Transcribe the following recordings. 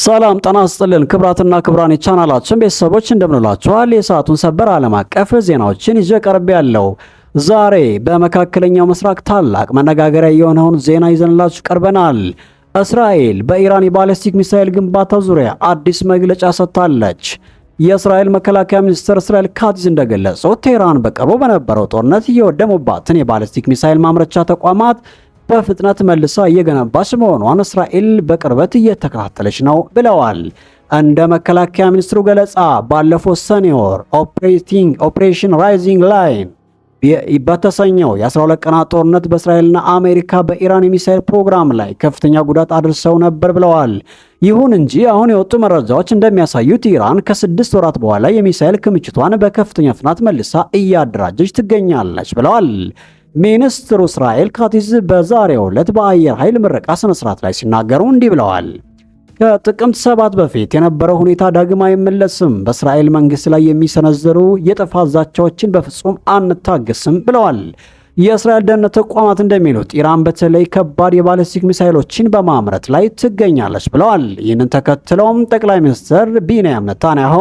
ሰላም ጤና ይስጥልን ክብራትና ክብራን የቻናላችን ቤተሰቦች እንደምንላችኋል። የሰዓቱን ሰበር ዓለም አቀፍ ዜናዎችን ይዤ ቀርቤያለሁ። ዛሬ በመካከለኛው ምስራቅ ታላቅ መነጋገሪያ የሆነውን ዜና ይዘንላችሁ ቀርበናል። እስራኤል በኢራን የባሊስቲክ ሚሳኤል ግንባታ ዙሪያ አዲስ መግለጫ ሰጥታለች። የእስራኤል መከላከያ ሚኒስትር እስራኤል ካትዝ እንደገለጸው ቴህራን በቅርቡ በነበረው ጦርነት የወደሙባትን የባሊስቲክ ሚሳኤል ማምረቻ ተቋማት በፍጥነት መልሳ እየገነባች መሆኗን እስራኤል በቅርበት እየተከታተለች ነው ብለዋል። እንደ መከላከያ ሚኒስትሩ ገለጻ ባለፈው ሰኔ ወር ኦፕሬሽን ራይዚንግ ላይን በተሰኘው የ12 ቀናት ጦርነት በእስራኤልና አሜሪካ በኢራን የሚሳኤል ፕሮግራም ላይ ከፍተኛ ጉዳት አድርሰው ነበር ብለዋል። ይሁን እንጂ አሁን የወጡ መረጃዎች እንደሚያሳዩት ኢራን ከ6 ወራት በኋላ የሚሳኤል ክምችቷን በከፍተኛ ፍጥነት መልሳ እያደራጀች ትገኛለች ብለዋል። ሚኒስትሩ እስራኤል ካትዝ በዛሬው ዕለት በአየር ኃይል ምረቃ ስነ ስርዓት ላይ ሲናገሩ እንዲህ ብለዋል። ከጥቅምት 7 በፊት የነበረው ሁኔታ ዳግም አይመለስም። በእስራኤል መንግስት ላይ የሚሰነዘሩ የጥፋት ዛቻዎችን በፍጹም አንታገስም ብለዋል። የእስራኤል ደህንነት ተቋማት እንደሚሉት ኢራን በተለይ ከባድ የባሊስቲክ ሚሳኤሎችን በማምረት ላይ ትገኛለች ብለዋል። ይህንን ተከትለውም ጠቅላይ ሚኒስትር ቢንያሚን ኔታንያሁ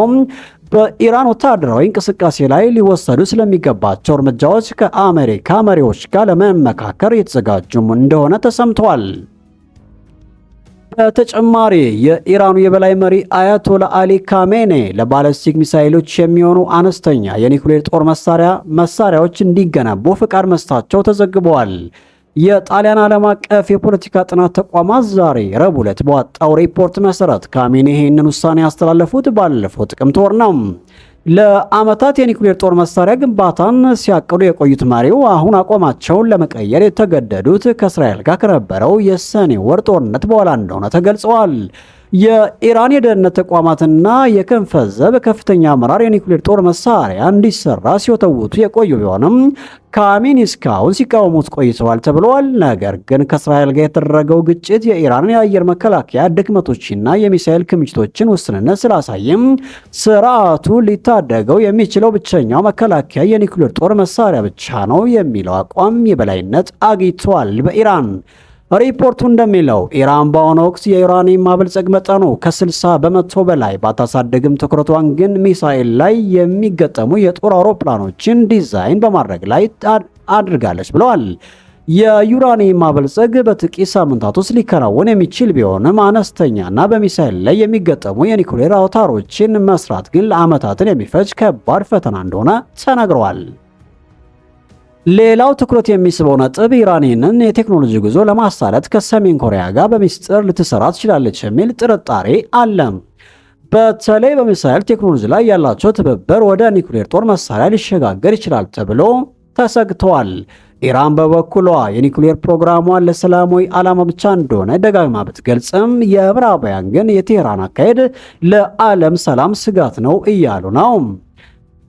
በኢራን ወታደራዊ እንቅስቃሴ ላይ ሊወሰዱ ስለሚገባቸው እርምጃዎች ከአሜሪካ መሪዎች ጋር ለመመካከር የተዘጋጁ እንደሆነ ተሰምተዋል። በተጨማሪ የኢራኑ የበላይ መሪ አያቶላ አሊ ካሜኔ ለባሊስቲክ ሚሳኤሎች የሚሆኑ አነስተኛ የኒውክሌር ጦር መሳሪያዎች እንዲገነቡ ፍቃድ መስጠታቸው ተዘግበዋል። የጣሊያን ዓለም አቀፍ የፖለቲካ ጥናት ተቋማት ዛሬ ረቡዕ ዕለት በወጣው ሪፖርት መሰረት ካሜኔ ይህንን ውሳኔ ያስተላለፉት ባለፈው ጥቅምት ወር ነው። ለዓመታት የኒውክሌር ጦር መሳሪያ ግንባታን ሲያቅዱ የቆዩት መሪው አሁን አቋማቸውን ለመቀየር የተገደዱት ከእስራኤል ጋር ከነበረው የሰኔ ወር ጦርነት በኋላ እንደሆነ ተገልጸዋል። የኢራን የደህንነት ተቋማትና የክንፈ ዘብ ከፍተኛ አመራር የኒውክሌር ጦር መሳሪያ እንዲሰራ ሲወተውቱ የቆዩ ቢሆንም ካሜኒ እስካሁን ሲቃወሙት ቆይተዋል ተብለዋል። ነገር ግን ከእስራኤል ጋር የተደረገው ግጭት የኢራንን የአየር መከላከያ ድክመቶችና የሚሳኤል ክምችቶችን ውስንነት ስላሳየም ስርዓቱ ሊታደገው የሚችለው ብቸኛው መከላከያ የኒውክሌር ጦር መሳሪያ ብቻ ነው የሚለው አቋም የበላይነት አግኝቷል በኢራን። ሪፖርቱ እንደሚለው ኢራን በአሁኑ ወቅት የዩራኒየም ማበልጸግ መጠኑ ከ60 በመቶ በላይ ባታሳደግም ትኩረቷን ግን ሚሳኤል ላይ የሚገጠሙ የጦር አውሮፕላኖችን ዲዛይን በማድረግ ላይ አድርጋለች ብለዋል። የዩራኒየም ማበልጸግ በጥቂት ሳምንታት ውስጥ ሊከናወን የሚችል ቢሆንም አነስተኛና በሚሳኤል ላይ የሚገጠሙ የኒውክሌር አውታሮችን መስራት ግን ለዓመታትን የሚፈጅ ከባድ ፈተና እንደሆነ ተነግረዋል። ሌላው ትኩረት የሚስበው ነጥብ ኢራንን የቴክኖሎጂ ጉዞ ለማሳለጥ ከሰሜን ኮሪያ ጋር በሚስጥር ልትሰራ ትችላለች የሚል ጥርጣሬ አለ። በተለይ በሚሳኤል ቴክኖሎጂ ላይ ያላቸው ትብብር ወደ ኒውክሌር ጦር መሳሪያ ሊሸጋገር ይችላል ተብሎ ተሰግቷል። ኢራን በበኩሏ የኒውክሌር ፕሮግራሟን ለሰላማዊ ዓላማ ብቻ እንደሆነ ደጋግማ ብትገልጽም የምዕራባውያን ግን የቴህራን አካሄድ ለዓለም ሰላም ስጋት ነው እያሉ ነው።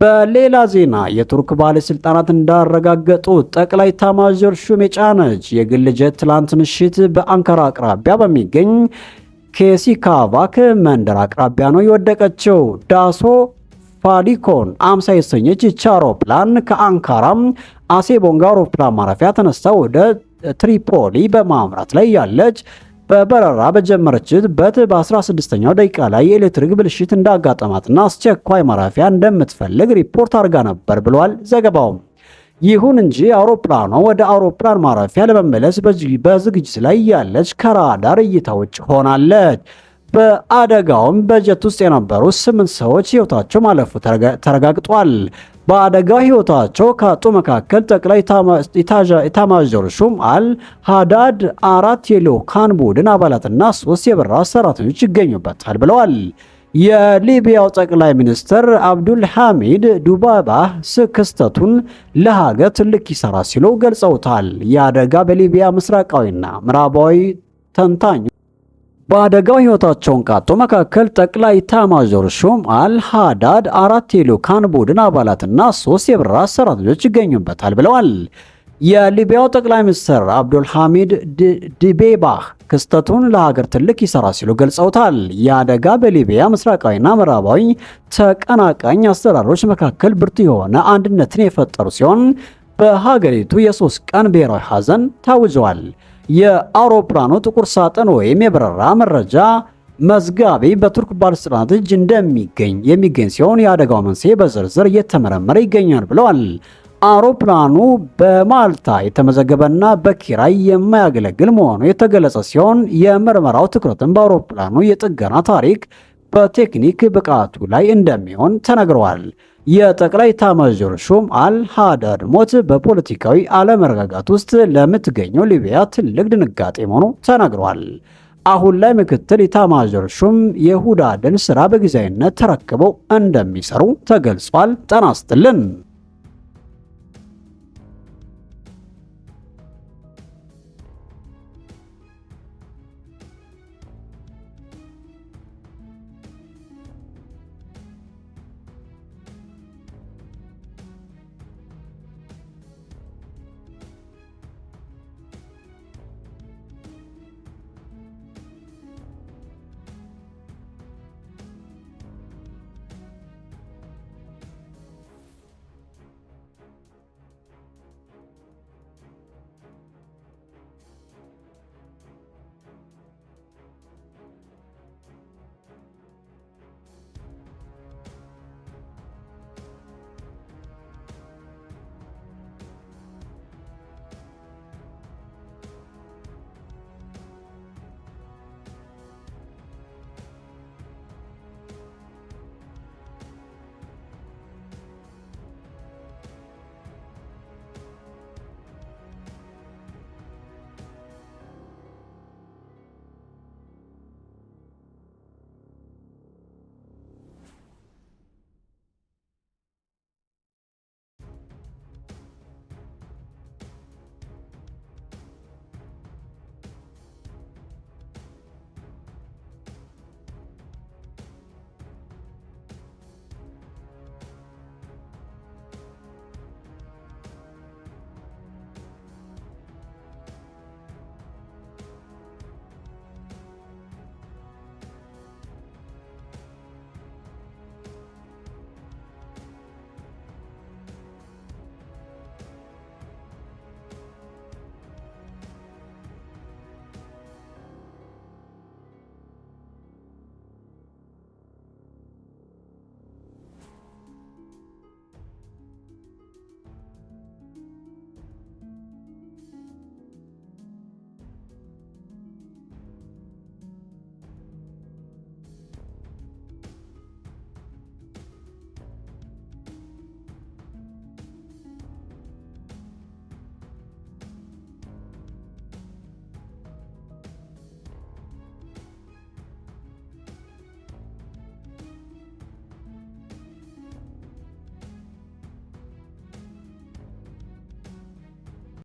በሌላ ዜና የቱርክ ባለስልጣናት እንዳረጋገጡት ጠቅላይ ኤታማዦር ሹም የጫነች የግል ጀት ትላንት ምሽት በአንካራ አቅራቢያ በሚገኝ ኬሲካቫክ መንደር አቅራቢያ ነው የወደቀችው። ዳሶ ፋሊኮን 50 የተሰኘች ይህች አውሮፕላን ከአንካራም አሴቦንጋ አውሮፕላን ማረፊያ ተነስታ ወደ ትሪፖሊ በማምራት ላይ ያለች በበረራ በጀመረችበት በ16ኛው ደቂቃ ላይ የኤሌክትሪክ ብልሽት እንዳጋጠማትና አስቸኳይ ማረፊያ እንደምትፈልግ ሪፖርት አድርጋ ነበር ብሏል ዘገባው። ይሁን እንጂ አውሮፕላኗ ወደ አውሮፕላን ማረፊያ ለመመለስ በዝግጅት ላይ ያለች ከራዳር እይታ ውጭ ሆናለች። በአደጋውም በጀት ውስጥ የነበሩ 8 ሰዎች ሕይወታቸው ማለፉ ተረጋግጧል። በአደጋው ሕይወታቸው ካጡ መካከል ጠቅላይ ኤታማዦር ሹም አል ሃዳድ 4 የልዑካን ቡድን አባላትና 3 የበረራ ሰራተኞች ይገኙበታል ብለዋል። የሊቢያው ጠቅላይ ሚኒስትር አብዱል ሐሚድ ዱባባህ ክስተቱን ለሀገር ትልቅ ኪሳራ ሲሉ ገልጸውታል። የአደጋ በሊቢያ ምስራቃዊና ምዕራባዊ ተንታኝ በአደጋው ሕይወታቸውን ካጡ መካከል ጠቅላይ ኤታማዦር ሹም አል ሃዳድ 4 የልዑካን ቡድን አባላትና 3 የበረራ ሰራተኞች ይገኙበታል ብለዋል። የሊቢያው ጠቅላይ ሚኒስትር አብዱል ሐሚድ ዲቤባህ ክስተቱን ለሀገር ትልቅ ኪሳራ ሲሉ ገልጸውታል። የአደጋ በሊቢያ ምስራቃዊና ምዕራባዊ ተቀናቃኝ አስተዳደሮች መካከል ብርቱ የሆነ አንድነትን የፈጠሩ ሲሆን በሀገሪቱ የ3 ቀን ብሔራዊ ሐዘን ታውጇል። የአውሮፕላኑ ጥቁር ሳጥን ወይም የበረራ መረጃ መዝጋቢ በቱርክ ባለስልጣናት እጅ የሚገኝ ሲሆን የአደጋው መንስኤ በዝርዝር እየተመረመረ ይገኛል ብለዋል። አውሮፕላኑ በማልታ የተመዘገበና በኪራይ የማያገለግል መሆኑ የተገለጸ ሲሆን የምርመራው ትኩረትን በአውሮፕላኑ የጥገና ታሪክ፣ በቴክኒክ ብቃቱ ላይ እንደሚሆን ተነግረዋል። የጠቅላይ ኤታማዦር ሹም አል-ሃዳድ ሞት በፖለቲካዊ አለመረጋጋት ውስጥ ለምትገኘው ሊቢያ ትልቅ ድንጋጤ መሆኑ ተነግሯል። አሁን ላይ ምክትል ኤታማዦር ሹም የሁዳድን ስራ በጊዜያዊነት ተረክበው እንደሚሰሩ ተገልጿል። ጤና ይስጥልን።